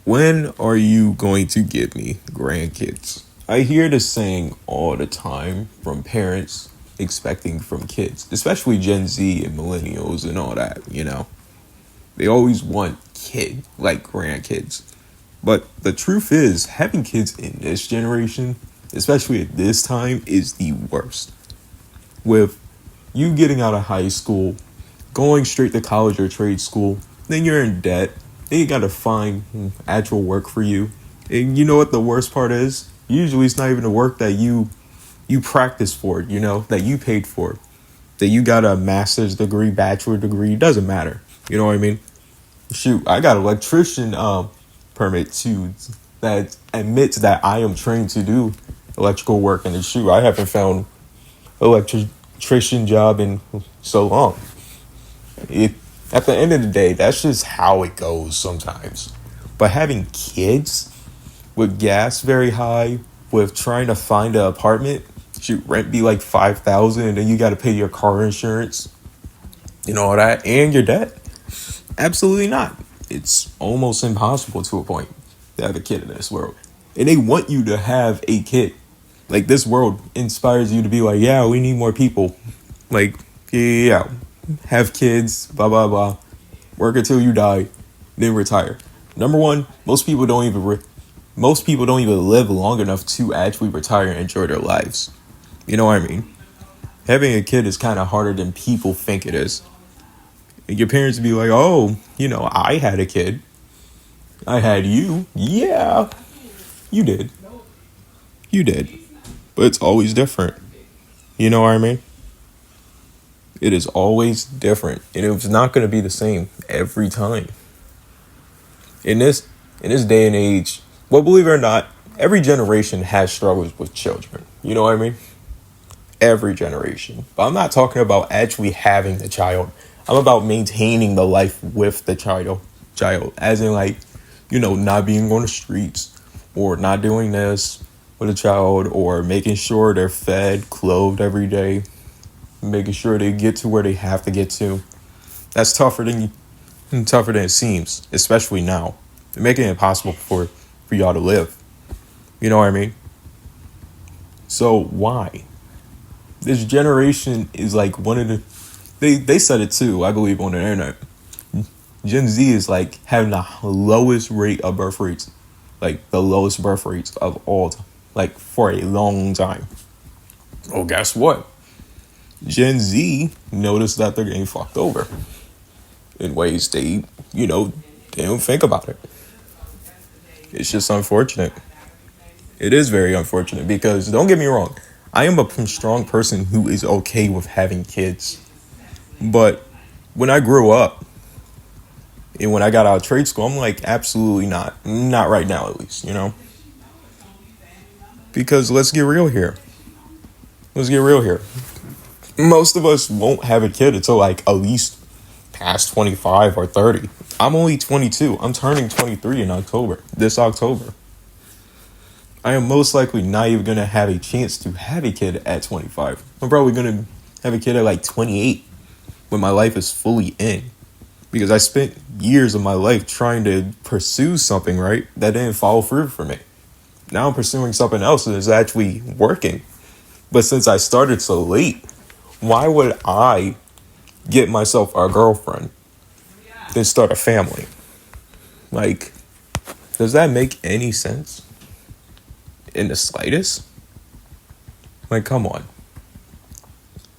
When are you going to give me grandkids? I hear this saying all the time from parents expecting from kids, especially Gen Z and millennials and all that. They always want like grandkids. But the truth is, having kids in this generation, especially at this time, is the worst. With you getting out of high school, going straight to college or trade school, then you're in debt. Then you gotta find actual work for you. And you know what the worst part is? Usually it's not even the work that you practice for, that you paid for. That you got a master's degree, bachelor degree, doesn't matter. You know what I mean? Shoot, I got an electrician permit too that admits that I am trained to do electrical work, and shoot, I haven't found electrician job in so long. It, at the end of the day, that's just how it goes sometimes. But having kids with gas very high, with trying to find an apartment, shoot, rent be like 5,000, and then you got to pay your car insurance, all that, and your debt. Absolutely not. It's almost impossible to a point to have a kid in this world, and they want you to have a kid. Like, this world inspires you to be like, yeah, we need more people. Like, yeah, have kids, blah, blah, blah. Work until you die, then retire. Number one, most people don't even live long enough to actually retire and enjoy their lives. You know what I mean? Having a kid is kind of harder than people think it is. And your parents be like, oh, I had a kid. I had you. Yeah, you did. You did. But it's always different. You know what I mean? It is always different. And it's not going to be the same every time. In this day and age, well, believe it or not, every generation has struggles with children. You know what I mean? Every generation. But I'm not talking about actually having the child. I'm about maintaining the life with the child. As in, like, not being on the streets, or not doing this with a child, or making sure they're fed, clothed every day, making sure they get to where they have to get to. That's tougher than it seems, especially now. They're making it impossible for y'all to live. You know what I mean? So why? This generation is like one of the... They said it too, I believe, on the internet. Gen Z is like having the lowest rate of birth rates. Like the lowest birth rates of all time. Like for a long time. Oh, guess what? Gen Z noticed that they're getting fucked over. In ways they don't think about it. It's just unfortunate. It is very unfortunate because, don't get me wrong, I am a strong person who is okay with having kids. But when I grew up, and when I got out of trade school, I'm like, absolutely not. Not right now, at least, Because let's get real here. Most of us won't have a kid until like at least past 25 or 30. I'm only 22. I'm turning 23 in this October. I am most likely not even going to have a chance to have a kid at 25. I'm probably going to have a kid at like 28 when my life is fully in. Because I spent years of my life trying to pursue something, right, that didn't follow through for me. Now I'm pursuing something else that is actually working. But since I started so late, why would I get myself a girlfriend, then start a family? Like, does that make any sense? In the slightest? Like, come on.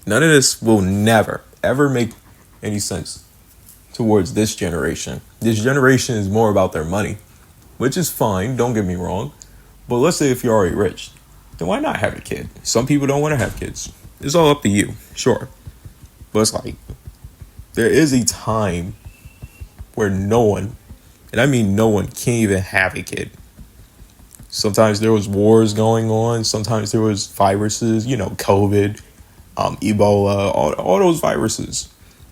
None of this will never, ever make any sense towards this generation. This generation is more about their money, which is fine, don't get me wrong. But let's say if you're already rich, then why not have a kid? Some people don't want to have kids. It's all up to you, sure. But it's like, there is a time where no one, and I mean no one, can't even have a kid. Sometimes there was wars going on. Sometimes there was viruses, COVID, Ebola, all those viruses.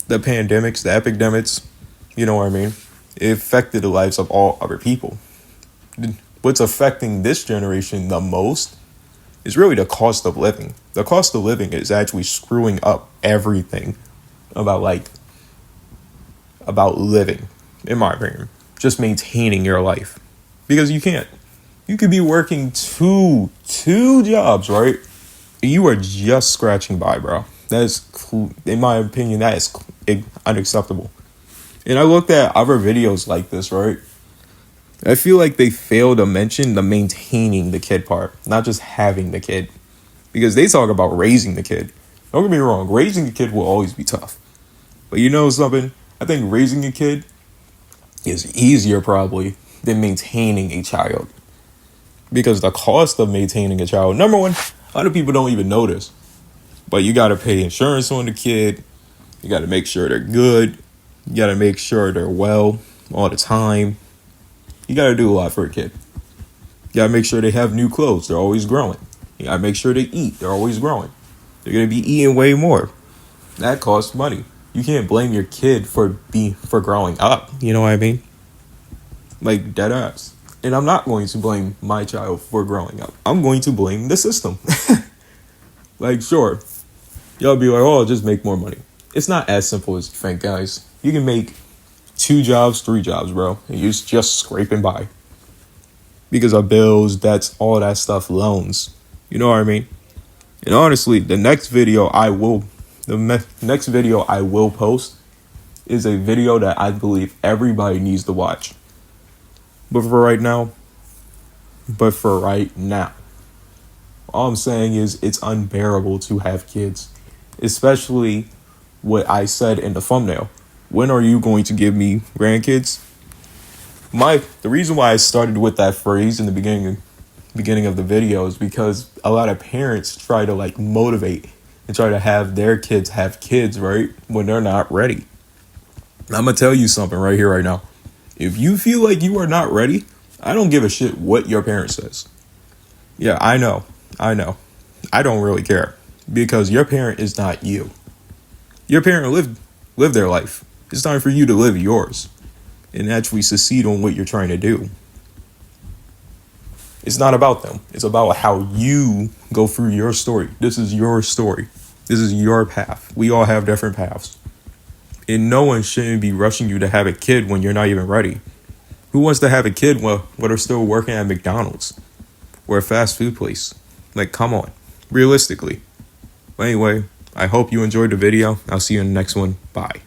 The pandemics, the epidemics, you know what I mean? It affected the lives of all other people. What's affecting this generation the most is really the cost of living. The cost of living is actually screwing up everything about living, in my opinion. Just maintaining your life. because you can't. You could be working two jobs, right? You are just scratching by, bro. That is, in my opinion, that is unacceptable. And I looked at other videos like this, right? I feel like they fail to mention the maintaining the kid part, not just having the kid. Because they talk about raising the kid. Don't get me wrong, raising a kid will always be tough. But you know something? I think raising a kid is easier probably than maintaining a child. Because the cost of maintaining a child, number one, a lot of people don't even notice. But you got to pay insurance on the kid. You got to make sure they're good. You got to make sure they're well all the time. You got to do a lot for a kid. You got to make sure they have new clothes. They're always growing. You got to make sure they eat. They're always growing. They're going to be eating way more. That costs money. You can't blame your kid for growing up. You know what I mean? Like, dead ass. And I'm not going to blame my child for growing up. I'm going to blame the system. Like, sure, y'all be like, oh, just make more money. It's not as simple as you think, guys. You can make 2 jobs, 3 jobs, bro. And you're just scraping by. Because of bills, debts, all that stuff, loans. You know what I mean? And honestly, the next video I will post is a video that I believe everybody needs to watch. But for right now, all I'm saying is it's unbearable to have kids. Especially what I said in the thumbnail. When are you going to give me grandkids? The reason why I started with that phrase in the beginning of the video is because a lot of parents try to like motivate and try to have their kids have kids, right? When they're not ready. I'm going to tell you something right here, right now. If you feel like you are not ready, I don't give a shit what your parent says. Yeah, I know. I don't really care. Because your parent is not you. Your parent lived their life. It's time for you to live yours. And actually succeed on what you're trying to do. It's not about them. It's about how you go through your story. This is your story. This is your path. We all have different paths. And no one shouldn't be rushing you to have a kid when you're not even ready. Who wants to have a kid while they're still working at McDonald's or a fast food place? Like, come on. Realistically. But anyway, I hope you enjoyed the video. I'll see you in the next one. Bye.